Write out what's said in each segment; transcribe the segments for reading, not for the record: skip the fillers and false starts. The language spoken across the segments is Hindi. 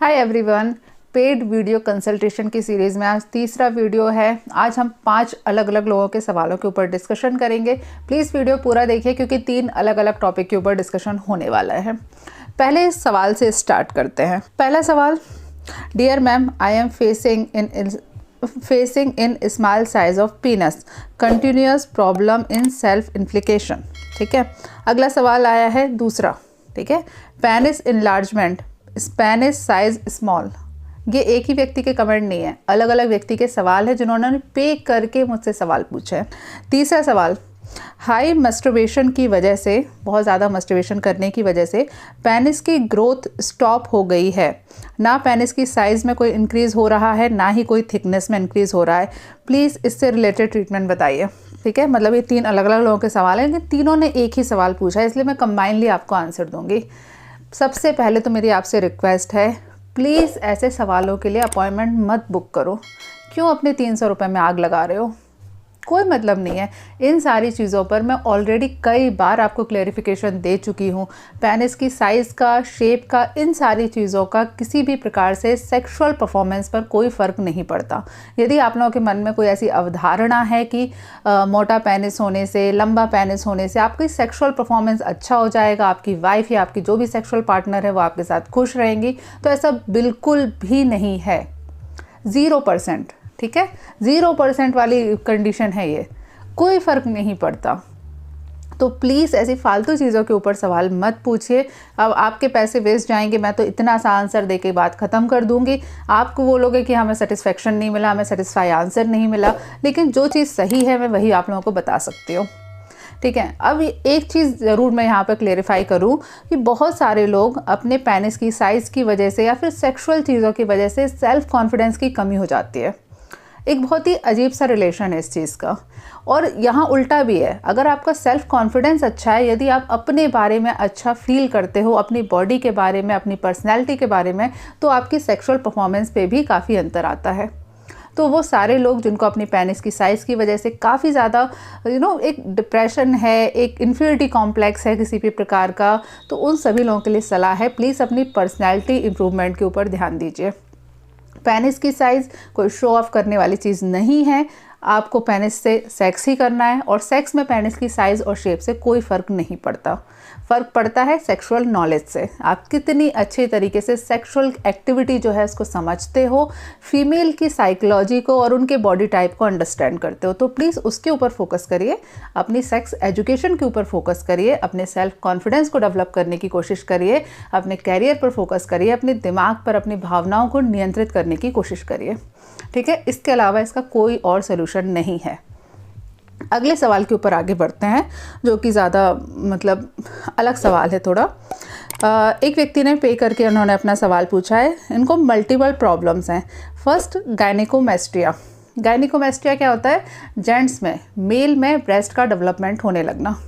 Hi everyone, paid video consultation की सीरीज़ में आज तीसरा वीडियो है। आज हम 5 अलग अलग लोगों के सवालों के ऊपर डिस्कशन करेंगे। प्लीज़ वीडियो पूरा देखिए क्योंकि 3 अलग अलग टॉपिक के ऊपर डिस्कशन होने वाला है। पहले इस सवाल से स्टार्ट करते हैं। पहला सवाल, dear ma'am, I am facing in small size of penis, continuous problem in self infliction. ठीक है। अगला सवाल आया है दूसरा। ठीक है, penis enlargement, penis size small. ये एक ही व्यक्ति के कमेंट नहीं है, अलग अलग व्यक्ति के सवाल है जिन्होंने पे करके मुझसे सवाल पूछे हैं। तीसरा सवाल, हाई मस्टरबेशन की वजह से, बहुत ज़्यादा मस्टरबेशन करने की वजह से पेनिस की ग्रोथ स्टॉप हो गई है। ना पेनिस की साइज़ में कोई इंक्रीज़ हो रहा है, ना ही कोई थिकनेस में इंक्रीज़ हो रहा है। प्लीज़ इससे रिलेटेड ट्रीटमेंट बताइए। ठीक है, मतलब ये 3 अलग अलग लोगों के सवाल हैं, लेकिन तीनों ने एक ही सवाल पूछा है, इसलिए मैं कंबाइनली आपको आंसर दूंगी। सबसे पहले तो मेरी आपसे रिक्वेस्ट है, प्लीज़ ऐसे सवालों के लिए अपॉइंटमेंट मत बुक करो। क्यों अपने 300 रुपये में आग लगा रहे हो? कोई मतलब नहीं है। इन सारी चीज़ों पर मैं ऑलरेडी कई बार आपको क्लेरिफिकेशन दे चुकी हूँ। पेनिस की साइज़ का, शेप का, इन सारी चीज़ों का किसी भी प्रकार से सेक्सुअल परफॉर्मेंस पर कोई फ़र्क नहीं पड़ता। यदि आप लोगों के मन में कोई ऐसी अवधारणा है कि मोटा पेनिस होने से, लंबा पेनिस होने से आपकी सेक्सुअल परफॉर्मेंस अच्छा हो जाएगा, आपकी वाइफ या आपकी जो भी सेक्सुअल पार्टनर है वो आपके साथ खुश रहेंगी, तो ऐसा बिल्कुल भी नहीं है। 0%। ठीक है, 0% वाली कंडीशन है ये, कोई फ़र्क नहीं पड़ता। तो प्लीज़ ऐसी फालतू चीज़ों के ऊपर सवाल मत पूछिए। अब आपके पैसे वेस्ट जाएंगे। मैं तो इतना सा आंसर दे के बात ख़त्म कर दूंगी। आपको बोलोगे कि हमें सेटिस्फेक्शन नहीं मिला, हमें सेटिस्फाई आंसर नहीं मिला, लेकिन जो चीज़ सही है मैं वही आप लोगों को बता सकती हूँ। ठीक है। अब एक चीज़ ज़रूर मैं यहाँ पर क्लेरिफाई करूँ कि बहुत सारे लोग अपने पेनिस की साइज़ की वजह से या फिर सेक्सुअल चीज़ों की वजह से सेल्फ कॉन्फिडेंस की कमी हो जाती है। एक बहुत ही अजीब सा रिलेशन है इस चीज़ का। और यहाँ उल्टा भी है, अगर आपका सेल्फ कॉन्फिडेंस अच्छा है, यदि आप अपने बारे में अच्छा फील करते हो, अपनी बॉडी के बारे में, अपनी पर्सनैलिटी के बारे में, तो आपकी सेक्सुअल परफॉर्मेंस पे भी काफ़ी अंतर आता है। तो वो सारे लोग जिनको अपनी पेनिस की साइज़ की वजह से काफ़ी ज़्यादा एक डिप्रेशन है, एक इन्फीरियरिटी कॉम्प्लेक्स है किसी भी प्रकार का, तो उन सभी लोगों के लिए सलाह है, प्लीज़ अपनी पर्सनैलिटी इम्प्रूवमेंट के ऊपर ध्यान दीजिए। पेनिस की साइज़ कोई शो ऑफ करने वाली चीज़ नहीं है। आपको पेनिस से सेक्स ही करना है, और सेक्स में पेनिस की साइज़ और शेप से कोई फ़र्क नहीं पड़ता। फ़र्क पड़ता है सेक्सुअल नॉलेज से। आप कितनी अच्छे तरीके से सेक्सुअल एक्टिविटी जो है उसको समझते हो, फीमेल की साइकोलॉजी को और उनके बॉडी टाइप को अंडरस्टैंड करते हो। तो प्लीज़ उसके ऊपर फोकस करिए, अपनी सेक्स एजुकेशन के ऊपर फोकस करिए, अपने सेल्फ कॉन्फिडेंस को डेवलप करने की कोशिश करिए, अपने कैरियर पर फोकस करिए, अपने दिमाग पर, अपनी भावनाओं को नियंत्रित करने की कोशिश करिए। ठीक है, इसके अलावा इसका कोई और सोल्यूशन नहीं है। अगले सवाल के ऊपर आगे बढ़ते हैं, जो कि ज़्यादा मतलब अलग सवाल है थोड़ा। एक व्यक्ति ने पे करके उन्होंने अपना सवाल पूछा है। इनको मल्टीपल प्रॉब्लम्स हैं। First, gynaecomastia. गायनिकोमेस्ट्रिया क्या होता है? जेंट्स में, मेल में ब्रेस्ट का डेवलपमेंट होने लगना।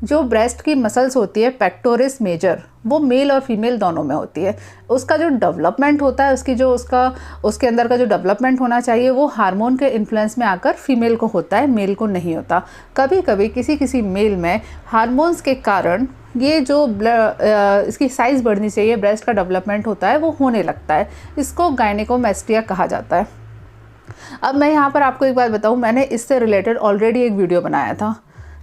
जो ब्रेस्ट की मसल्स होती है, पेक्टोरिस मेजर, वो मेल और फीमेल दोनों में होती है। उसका जो डेवलपमेंट होता है, उसके अंदर का जो डेवलपमेंट होना चाहिए, वो हार्मोन के इन्फ्लुएंस में आकर फीमेल को होता है, मेल को नहीं होता। कभी कभी किसी मेल में हार्मोन्स के कारण ये जो इसकी साइज़ बढ़नी चाहिए, ब्रेस्ट का डेवलपमेंट होता है, वो होने लगता है। इसको गायनिकोमेस्ट्रिया कहा जाता है। अब मैं यहाँ पर आपको एक बात बताऊँ, मैंने इससे रिलेटेड ऑलरेडी एक वीडियो बनाया था।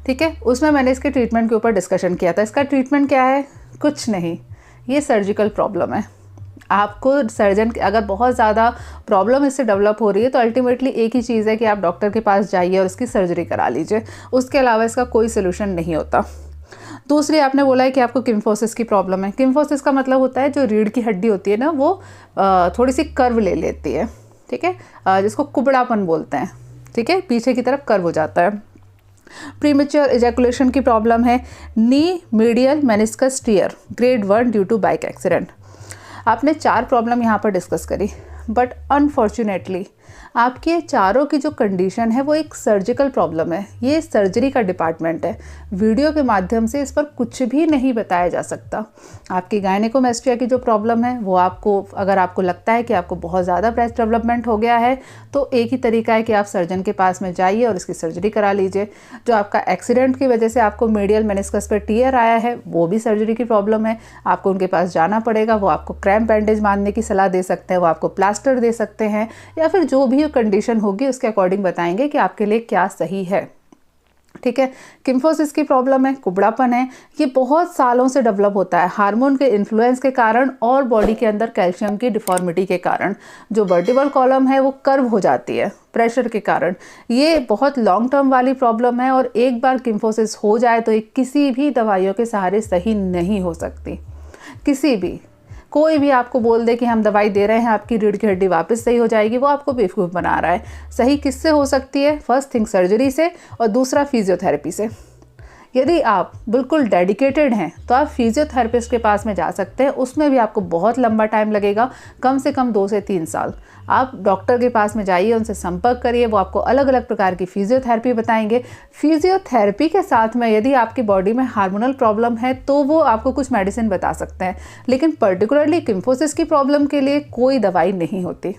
ठीक है, उसमें मैंने इसके ट्रीटमेंट के ऊपर डिस्कशन किया था। इसका ट्रीटमेंट क्या है? कुछ नहीं, ये सर्जिकल प्रॉब्लम है। आपको सर्जन, अगर बहुत ज़्यादा प्रॉब्लम इससे डेवलप हो रही है, तो अल्टीमेटली एक ही चीज़ है कि आप डॉक्टर के पास जाइए और इसकी सर्जरी करा लीजिए। उसके अलावा इसका कोई सोल्यूशन नहीं होता। दूसरी, आपने बोला है कि आपको किम्फोसिस की प्रॉब्लम है। किम्फोसिस का मतलब होता है जो रीढ़ की हड्डी होती है ना, वो थोड़ी सी कर्व ले लेती है। ठीक है, जिसको कुबड़ापन बोलते हैं। ठीक है, पीछे की तरफ कर्व हो जाता है। प्रीमेच्योर इजैकुलेशन की प्रॉब्लम है। Knee medial meniscus tear grade 1 due to bike accident. आपने 4 प्रॉब्लम यहाँ पर डिस्कस करी, बट अनफॉर्चुनेटली आपके चारों की जो कंडीशन है वो एक सर्जिकल प्रॉब्लम है, ये सर्जरी का डिपार्टमेंट है। वीडियो के माध्यम से इस पर कुछ भी नहीं बताया जा सकता। आपकी गायनेकोमेस्ट्रिया की जो प्रॉब्लम है वो आपको, अगर आपको लगता है कि आपको बहुत ज़्यादा ब्रेस्ट डेवलपमेंट हो गया है तो एक ही तरीका है कि आप सर्जन के पास में जाइए और इसकी सर्जरी करा लीजिए। जो आपका एक्सीडेंट की वजह से आपको मीडियल मेनिस्कस पर टीयर आया है वो भी सर्जरी की प्रॉब्लम है, आपको उनके पास जाना पड़ेगा। वो आपको क्रैम्प बैंडेज बांधने की सलाह दे सकते हैं, वो आपको प्लास्टर दे सकते हैं, या फिर जो भी कंडीशन होगी उसके अकॉर्डिंग बताएंगे कि आपके लिए क्या सही है। ठीक है। किम्फोसिस की प्रॉब्लम है, कुबड़ापन है, ये बहुत सालों से डेवलप होता है हार्मोन के इन्फ्लुएंस के कारण और बॉडी के अंदर कैल्शियम की डिफॉर्मिटी के कारण। जो वर्टिबल कॉलम है वो कर्व हो जाती है प्रेशर के कारण। ये बहुत लॉन्ग टर्म वाली प्रॉब्लम है और एक बार किम्फोसिस हो जाए तो ये किसी भी दवाइयों के सहारे सही नहीं हो सकती। किसी भी, कोई भी आपको बोल दे कि हम दवाई दे रहे हैं आपकी रीढ़ की हड्डी वापस सही हो जाएगी, वो आपको बेवकूफ़ बना रहा है। सही किससे हो सकती है? फर्स्ट थिंग सर्जरी से, और दूसरा फिजियोथेरेपी से। यदि आप बिल्कुल डेडिकेटेड हैं तो आप फिजियोथेरेपिस्ट के पास में जा सकते हैं, उसमें भी आपको बहुत लंबा टाइम लगेगा, कम से कम 2 से 3 साल। आप डॉक्टर के पास में जाइए, उनसे संपर्क करिए, वो आपको अलग अलग प्रकार की फिजियोथेरेपी बताएंगे। फिजियोथेरेपी के साथ में यदि आपकी बॉडी में हार्मोनल प्रॉब्लम है तो वो आपको कुछ मेडिसिन बता सकते हैं, लेकिन पर्टिकुलरली किम्फोसिस की प्रॉब्लम के लिए कोई दवाई नहीं होती।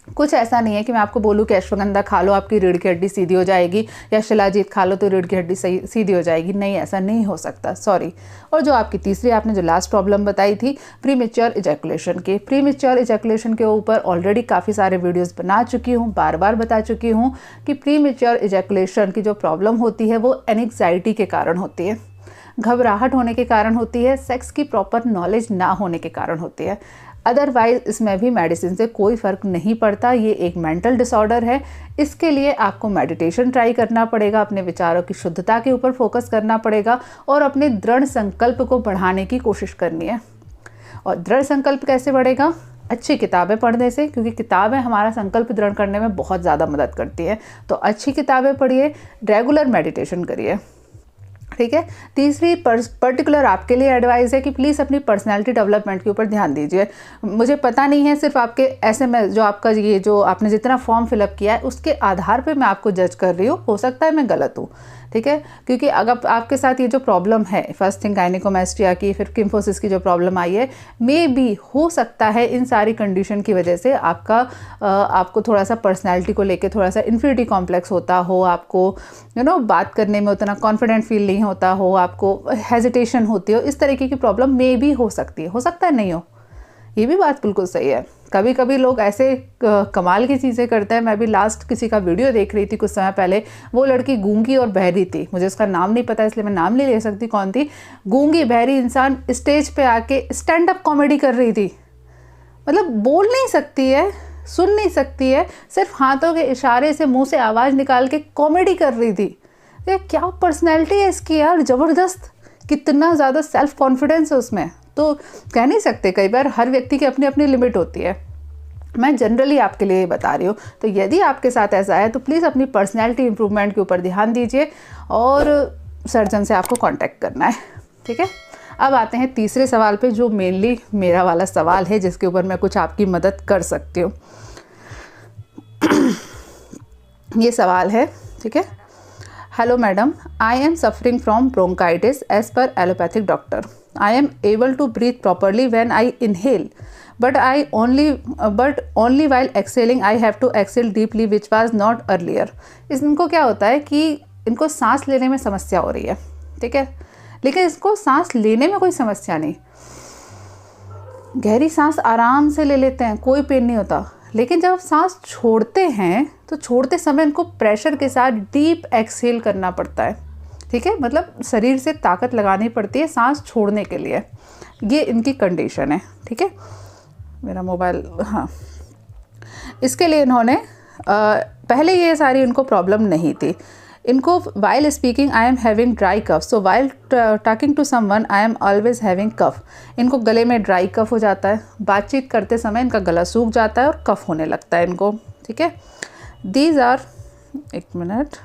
कुछ ऐसा नहीं है कि मैं आपको बोलूँ कि अश्वगंधा खा लो आपकी रीढ़ की हड्डी सीधी हो जाएगी, या शिलाजीत खा लो तो रीढ़ की हड्डी सीधी हो जाएगी। नहीं, ऐसा नहीं हो सकता, सॉरी। और जो आपकी तीसरी आपने जो लास्ट प्रॉब्लम बताई थी प्रीमेच्योर इजैकुलेशन की, प्रीमेच्योर इजैकुलेशन के ऊपर ऑलरेडी काफ़ी सारे वीडियोज़ बना चुकी हूँ, बार बार बता चुकी हूँ कि प्रीमेच्योर इजैकुलेशन की जो प्रॉब्लम होती है वो एंग्जाइटी के कारण होती है, घबराहट होने के कारण होती है, सेक्स की प्रॉपर नॉलेज ना होने के कारण होती है। अदरवाइज इसमें भी मेडिसिन से कोई फ़र्क नहीं पड़ता। ये एक मेंटल डिसऑर्डर है। इसके लिए आपको मेडिटेशन ट्राई करना पड़ेगा, अपने विचारों की शुद्धता के ऊपर फोकस करना पड़ेगा और अपने दृढ़ संकल्प को बढ़ाने की कोशिश करनी है। और दृढ़ संकल्प कैसे बढ़ेगा? अच्छी किताबें पढ़ने से, क्योंकि किताबें हमारा संकल्प दृढ़ करने में बहुत ज़्यादा मदद करती हैं। तो अच्छी किताबें पढ़िए, रेगुलर मेडिटेशन करिए। ठीक है। तीसरी पर्टिकुलर आपके लिए एडवाइस है कि प्लीज़ अपनी पर्सनालिटी डेवलपमेंट के ऊपर ध्यान दीजिए। मुझे पता नहीं है, सिर्फ आपके SMS जो आपका ये जो आपने जितना फॉर्म फिलअप किया है उसके आधार पे मैं आपको जज कर रही हूँ, हो सकता है मैं गलत हूँ। ठीक है। क्योंकि अगर आपके साथ ये जो प्रॉब्लम है, फर्स्ट थिंग गायनेकोमेस्ट्रिया की, फिर किम्फोसिस की जो प्रॉब्लम आई है, मे बी हो सकता है इन सारी कंडीशन की वजह से आपको थोड़ा सा पर्सनैलिटी को लेके थोड़ा सा इन्फिनिटी कॉम्प्लेक्स होता हो, आपको बात करने में उतना कॉन्फिडेंट फील नहीं होता हो, आपको हेजिटेशन होती हो, इस तरीके की प्रॉब्लम मे भी हो सकती है, हो सकता है नहीं हो। ये भी बात बिल्कुल सही है। कभी कभी लोग ऐसे कमाल की चीज़ें करते हैं। मैं भी लास्ट किसी का वीडियो देख रही थी कुछ समय पहले, वो लड़की गूंगी और बहरी थी, मुझे उसका नाम नहीं पता इसलिए मैं नाम नहीं ले सकती कौन थी। गूंगी बहरी इंसान स्टेज पे आके स्टैंड अप कॉमेडी कर रही थी। मतलब बोल नहीं सकती है, सुन नहीं सकती है, सिर्फ हाथों के इशारे से मुँह से आवाज़ निकाल के कॉमेडी कर रही थी। ये क्या पर्सनैलिटी है इसकी यार, ज़बरदस्त, कितना ज़्यादा सेल्फ कॉन्फिडेंस है उसमें। तो कह नहीं सकते, कई बार हर व्यक्ति की अपनी अपनी लिमिट होती है। मैं जनरली आपके लिए बता रही हूँ। तो यदि आपके साथ ऐसा है तो प्लीज़ अपनी पर्सनैलिटी इंप्रूवमेंट के ऊपर ध्यान दीजिए और सर्जन से आपको कांटेक्ट करना है। ठीक है। अब आते हैं तीसरे सवाल पे, जो मेनली मेरा वाला सवाल है, जिसके ऊपर मैं कुछ आपकी मदद कर सकती हूँ। ये सवाल है, ठीक है। Hello madam, I am suffering from bronchitis as per allopathic doctor. I am able to breathe properly when I inhale, but only while exhaling I have to exhale deeply, which was not earlier. इनको क्या होता है कि इनको सांस लेने में समस्या हो रही है, ठीक है, लेकिन इसको सांस लेने में कोई समस्या नहीं। गहरी सांस आराम से ले लेते हैं, कोई पेन नहीं होता, लेकिन जब सांस छोड़ते हैं तो छोड़ते समय इनको प्रेशर के साथ डीप एक्सहेल करना पड़ता है। ठीक है, मतलब शरीर से ताकत लगानी पड़ती है सांस छोड़ने के लिए। ये इनकी कंडीशन है। ठीक है, मेरा मोबाइल, हाँ, इसके लिए इन्होंने पहले ये सारी इनको प्रॉब्लम नहीं थी। इनको while speaking I am having dry cough, so while talking to someone I am always having cough. इनको गले में ड्राई कफ हो जाता है, बातचीत करते समय इनका गला सूख जाता है और कफ होने लगता है इनको। ठीक है, दीज आर, एक minute,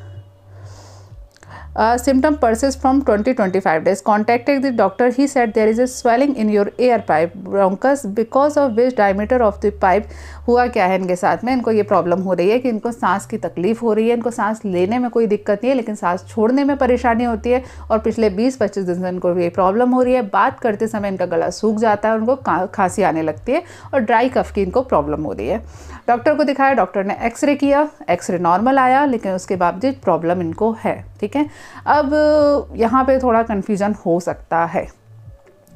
symptom persists from 20-25 days. Contacted the doctor, he said there is a swelling in your air pipe bronchus because of which diameter of the pipe. हुआ क्या है इनके साथ में, इनको ये प्रॉब्लम हो रही है कि इनको सांस की तकलीफ हो रही है, इनको सांस लेने में कोई दिक्कत नहीं है लेकिन सांस छोड़ने में परेशानी होती है और पिछले 20-25 दिन से इनको ये प्रॉब्लम हो रही है। बात करते समय इनका गला सूख जाता है, उनको खांसी आने लगती है और ड्राई कफ की इनको प्रॉब्लम हो रही है। डॉक्टर को दिखाया, डॉक्टर ने एक्सरे किया, एक्सरे नॉर्मल आया लेकिन उसके बावजूद प्रॉब्लम इनको है। ठीक है, अब यहाँ पे थोड़ा कन्फ्यूज़न हो सकता है।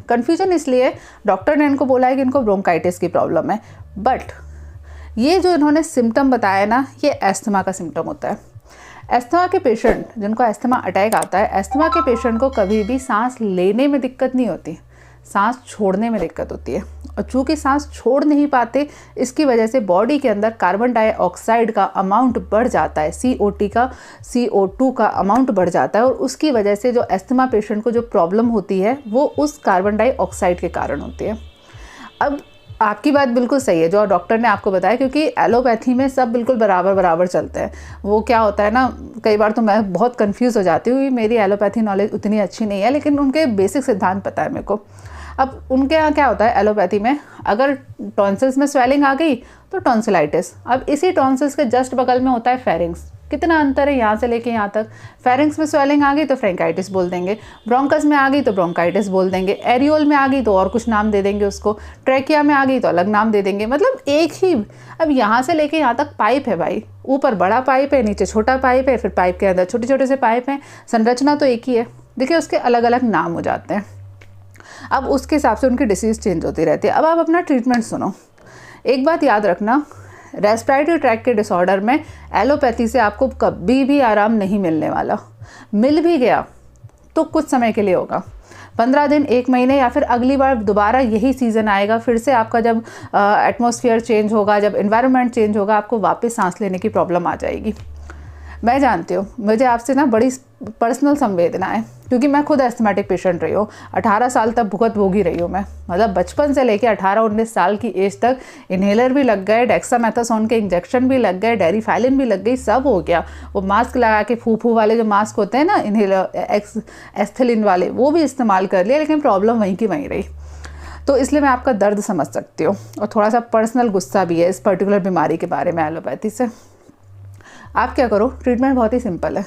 कन्फ्यूज़न इसलिए डॉक्टर ने इनको बोला है कि इनको ब्रोंकाइटिस की प्रॉब्लम है, बट ये जो इन्होंने सिम्टम बताया ना, ये एस्थमा का सिम्टम होता है। एस्थमा के पेशेंट, जिनको एस्थमा अटैक आता है, एस्थमा के पेशेंट को कभी भी सांस लेने में दिक्कत नहीं होती, सांस छोड़ने में दिक्कत होती है। और चूँकि सांस छोड़ नहीं पाते, इसकी वजह से बॉडी के अंदर कार्बन डाइऑक्साइड का अमाउंट बढ़ जाता है, CO2 का अमाउंट बढ़ जाता है और उसकी वजह से जो एस्थमा पेशेंट को जो प्रॉब्लम होती है वो उस कार्बन डाइऑक्साइड के कारण होती है। अब आपकी बात बिल्कुल सही है जो डॉक्टर ने आपको बताया, क्योंकि एलोपैथी में सब बिल्कुल बराबर चलते हैं। वो क्या होता है ना, कई बार तो मैं बहुत कंफ्यूज हो जाती हूँ, मेरी एलोपैथी नॉलेज उतनी अच्छी नहीं है लेकिन उनके बेसिक सिद्धांत पता है मेरे को। अब उनके यहाँ क्या होता है एलोपैथी में, अगर टॉन्सिल्स में स्वेलिंग आ गई तो टॉन्सिलाइटिस। अब इसी टॉन्सिल्स के जस्ट बगल में होता है फेरिंग्स। कितना अंतर है यहाँ से लेके यहाँ तक। फेरिंग्स में स्वेलिंग आ गई तो फ्रेंकाइटिस बोल देंगे, ब्रोंकस में आ गई तो ब्रोंकाइटिस बोल देंगे, एरियोल में आ गई तो और कुछ नाम दे देंगे उसको, ट्रैकिया में आ गई तो अलग नाम दे देंगे, मतलब एक ही। अब यहाँ से लेके यहाँ तक पाइप है भाई, ऊपर बड़ा पाइप है, नीचे छोटा पाइप है, फिर पाइप के अंदर छोटे छोटे से पाइप हैं, संरचना तो एक ही है, देखिए उसके अलग अलग नाम हो जाते हैं। अब उसके हिसाब से उनकी डिसीज़ चेंज होती रहती है। अब आप अपना ट्रीटमेंट सुनो। एक बात याद रखना, रेस्पिरेटरी ट्रैक के डिसऑर्डर में एलोपैथी से आपको कभी भी आराम नहीं मिलने वाला। मिल भी गया तो कुछ समय के लिए होगा, 15 दिन, 1 महीने, या फिर अगली बार दोबारा यही सीज़न आएगा, फिर से आपका जब एटमॉस्फेयर चेंज होगा, जब एनवायरनमेंट चेंज होगा, आपको वापस सांस लेने की प्रॉब्लम आ जाएगी। मैं जानती हूँ, मुझे आपसे ना बड़ी पर्सनल संवेदना है क्योंकि मैं खुद एस्थमेटिक पेशेंट रही हूँ, 18 साल तक भुगत भोगी रही हूँ मैं, मतलब बचपन से लेके 18-19 साल की एज तक इन्हेलर भी लग गए, डेक्सामेथासोन के इंजेक्शन भी लग गए, डेरिफाइलिन भी लग गई, सब हो गया। वो मास्क लगा के फू वाले जो मास्क होते हैं ना, इन्हेलर एस्थेलिन वाले, वो भी इस्तेमाल कर लिया, लेकिन प्रॉब्लम वहीं की वहीं रही। तो इसलिए मैं आपका दर्द समझ सकती हूँ और थोड़ा सा पर्सनल गुस्सा भी है इस पर्टिकुलर बीमारी के बारे में, एलोपैथी से। आप क्या करो, ट्रीटमेंट बहुत ही सिंपल है।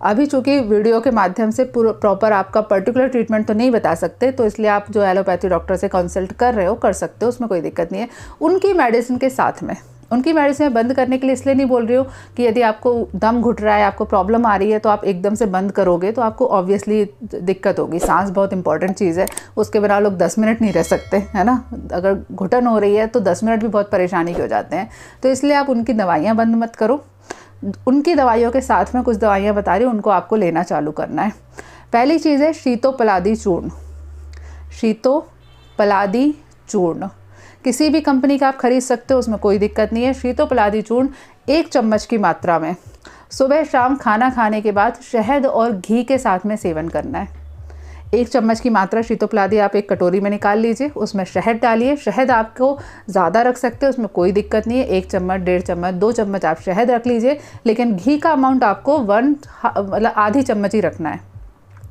अभी चूँकि वीडियो के माध्यम से प्रॉपर आपका पर्टिकुलर ट्रीटमेंट तो नहीं बता सकते, तो इसलिए आप जो एलोपैथी डॉक्टर से कंसल्ट कर रहे हो कर सकते हो, उसमें कोई दिक्कत नहीं है। उनकी मेडिसिन के साथ में, उनकी मेडिसिन बंद करने के लिए इसलिए नहीं बोल रही हूँ कि यदि आपको दम घुट रहा है, आपको प्रॉब्लम आ रही है, तो आप एकदम से बंद करोगे तो आपको ऑब्वियसली दिक्कत होगी। सांस बहुत इंपॉर्टेंट चीज़ है, उसके बिना लोग 10 मिनट नहीं रह सकते, है ना। अगर घुटन हो रही है तो 10 मिनट भी बहुत परेशानी के हो जाते हैं। तो इसलिए आप उनकी दवाइयाँ बंद मत करो, उनकी दवाइयों के साथ में कुछ दवाइयाँ बता रही हूँ, उनको आपको लेना चालू करना है। पहली चीज़ है शीतोपलादी चूर्ण। शीतोपलादी चूर्ण किसी भी कंपनी का आप खरीद सकते हो, उसमें कोई दिक्कत नहीं है। शीतोपलादी चूर्ण 1 चम्मच की मात्रा में सुबह शाम खाना खाने के बाद शहद और घी के साथ में सेवन करना है। 1 चम्मच की मात्रा शीतोपलादी आप एक कटोरी में निकाल लीजिए, उसमें शहद डालिए। शहद आपको ज़्यादा रख सकते हैं, उसमें कोई दिक्कत नहीं है, 1 चम्मच, 1.5 चम्मच, 2 चम्मच आप शहद रख लीजिए, लेकिन घी का अमाउंट आपको मतलब आधी चम्मच ही रखना है,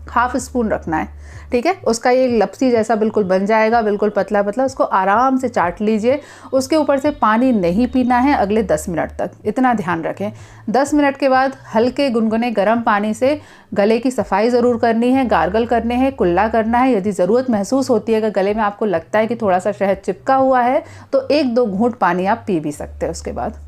हाफ स्पून रखना है, ठीक है। उसका ये लपसी जैसा बिल्कुल बन जाएगा, बिल्कुल पतला पतला, उसको आराम से चाट लीजिए। उसके ऊपर से पानी नहीं पीना है अगले 10 मिनट तक, इतना ध्यान रखें। 10 मिनट के बाद हल्के गुनगुने गर्म पानी से गले की सफाई ज़रूर करनी है, गार्गल करने हैं, कुल्ला करना है। यदि ज़रूरत महसूस होती है, अगर गले में आपको लगता है कि थोड़ा सा शहद चिपका हुआ है, तो 1-2 घूंट पानी आप पी भी सकते हैं। उसके बाद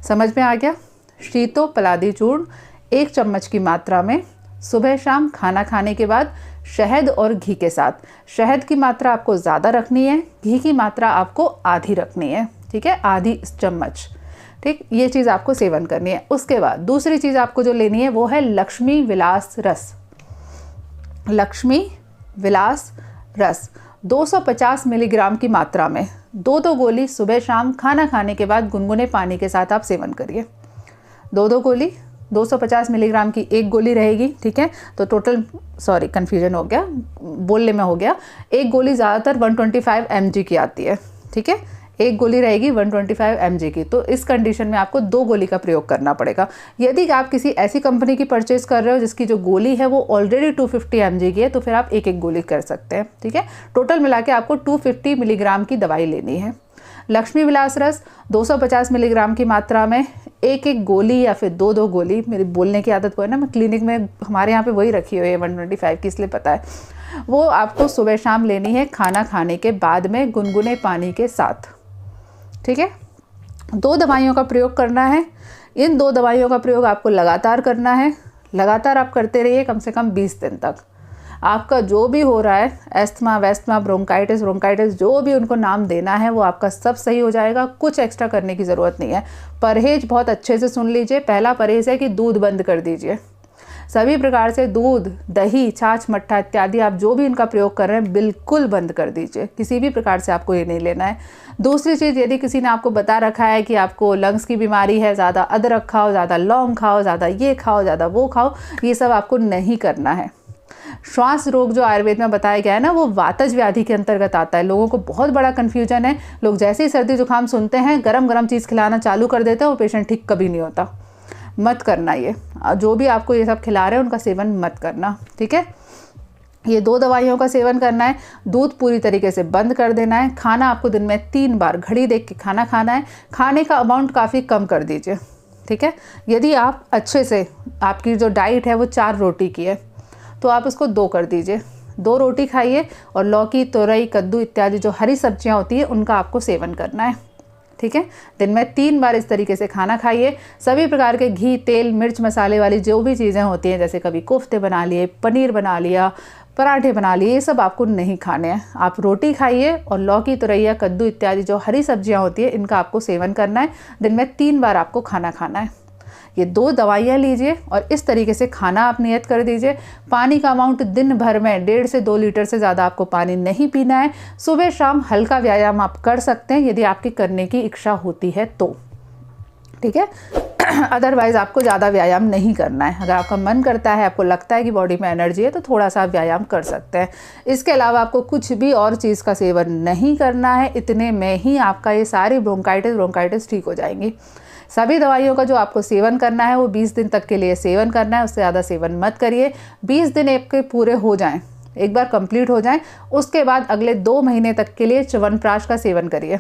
समझ में आ गया। शीतोपलादी चूर्ण 1 चम्मच की मात्रा में सुबह शाम खाना खाने के बाद शहद और घी के साथ। शहद की मात्रा आपको ज़्यादा रखनी है, घी की मात्रा आपको आधी रखनी है, ठीक है, आधी चम्मच, ठीक। ये चीज़ आपको सेवन करनी है। उसके बाद दूसरी चीज़ आपको जो लेनी है वो है लक्ष्मी विलास रस। लक्ष्मी विलास रस 250 मिलीग्राम की मात्रा में 2-2 गोली सुबह शाम खाना खाने के बाद गुनगुने पानी के साथ आप सेवन करिए। 2-2 गोली, 250 मिलीग्राम की 1 गोली रहेगी, ठीक है। तो टोटल, सॉरी कन्फ्यूजन हो गया, बोलने में हो गया। 1 गोली ज़्यादातर 125 mg की आती है, ठीक है। एक गोली रहेगी 125 mg की। तो इस कंडीशन में आपको 2 गोली का प्रयोग करना पड़ेगा। यदि आप किसी ऐसी कंपनी की परचेज कर रहे हो जिसकी जो गोली है वो ऑलरेडी 250 mg की है, तो फिर आप एक एक गोली कर सकते हैं, ठीक है। टोटल मिला के आपको 250 मिलीग्राम की दवाई लेनी है। लक्ष्मी विलास रस 250 मिलीग्राम की मात्रा में एक एक गोली या फिर 2-2 गोली, मेरी बोलने की आदत वो है ना, मैं क्लिनिक में हमारे यहाँ पे वही रखी हुई है 125 की, इसलिए पता है। वो आपको सुबह शाम लेनी है खाना खाने के बाद में गुनगुने पानी के साथ, ठीक है। 2 दवाइयों का प्रयोग करना है। इन 2 दवाइयों का प्रयोग आपको लगातार करना है। लगातार आप करते रहिए कम से कम 20 दिन तक। आपका जो भी हो रहा है, एस्थमा वेस्थमा ब्रोंकाइटिस जो भी उनको नाम देना है, वो आपका सब सही हो जाएगा। कुछ एक्स्ट्रा करने की ज़रूरत नहीं है। परहेज बहुत अच्छे से सुन लीजिए। पहला परहेज है कि दूध बंद कर दीजिए। सभी प्रकार से दूध, दही, छाछ, मट्ठा इत्यादि आप जो भी इनका प्रयोग कर रहे हैं बिल्कुल बंद कर दीजिए। किसी भी प्रकार से आपको ये नहीं लेना है। दूसरी चीज़, यदि किसी ने आपको बता रखा है कि आपको लंग्स की बीमारी है, ज़्यादा अदरक खाओ, ज़्यादा लौंग खाओ, ज़्यादा ये खाओ, ज़्यादा वो खाओ, ये सब आपको नहीं करना है। श्वास रोग जो आयुर्वेद में बताया गया है ना, वो वातज व्याधि के अंतर्गत आता है। लोगों को बहुत बड़ा कन्फ्यूजन है। लोग जैसे ही सर्दी जुकाम सुनते हैं गरम गरम चीज़ खिलाना चालू कर देते हैं, वो पेशेंट ठीक कभी नहीं होता। मत करना ये, जो भी आपको ये सब खिला रहे हैं उनका सेवन मत करना, ठीक है। ये 2 दवाइयों का सेवन करना है। दूध पूरी तरीके से बंद कर देना है। खाना आपको दिन में 3 बार घड़ी देख के खाना खाना है। खाने का अमाउंट काफ़ी कम कर दीजिए, ठीक है। यदि आप अच्छे से, आपकी जो डाइट है वो 4 रोटी की है, तो आप उसको 2 कर दीजिए। 2 रोटी खाइए और लौकी, तोरई, कद्दू इत्यादि जो हरी सब्जियां होती है उनका आपको सेवन करना है, ठीक है। दिन में 3 बार इस तरीके से खाना खाइए। सभी प्रकार के घी, तेल, मिर्च, मसाले वाली जो भी चीज़ें होती हैं, जैसे कभी कोफ्ते बना लिए, पनीर बना लिया, पराठे बना लिए, ये सब आपको नहीं खाने हैं। आप रोटी खाइए और लौकी, तुरैया, कद्दू इत्यादि जो हरी सब्जियां होती है इनका आपको सेवन करना है। दिन में 3 बार आपको खाना खाना है। ये 2 दवाइयाँ लीजिए और इस तरीके से खाना आप नियत कर दीजिए। पानी का अमाउंट दिन भर में 1.5 से 2 लीटर से ज़्यादा आपको पानी नहीं पीना है। सुबह शाम हल्का व्यायाम आप कर सकते हैं यदि आपकी करने की इच्छा होती है तो, ठीक है। अदरवाइज़ आपको ज़्यादा व्यायाम नहीं करना है। अगर आपका मन करता है, आपको लगता है कि बॉडी में एनर्जी है, तो थोड़ा सा व्यायाम कर सकते हैं। इसके अलावा आपको कुछ भी और चीज़ का सेवन नहीं करना है। इतने में ही आपका ये सारी ब्रोंकाइटिस ठीक हो जाएंगी। सभी दवाइयों का जो आपको सेवन करना है वो 20 दिन तक के लिए सेवन करना है। उससे ज़्यादा सेवन मत करिए। 20 दिन आपके पूरे हो जाएं, एक बार कंप्लीट हो जाएं, उसके बाद अगले 2 महीने तक के लिए च्यवनप्राश का सेवन करिए।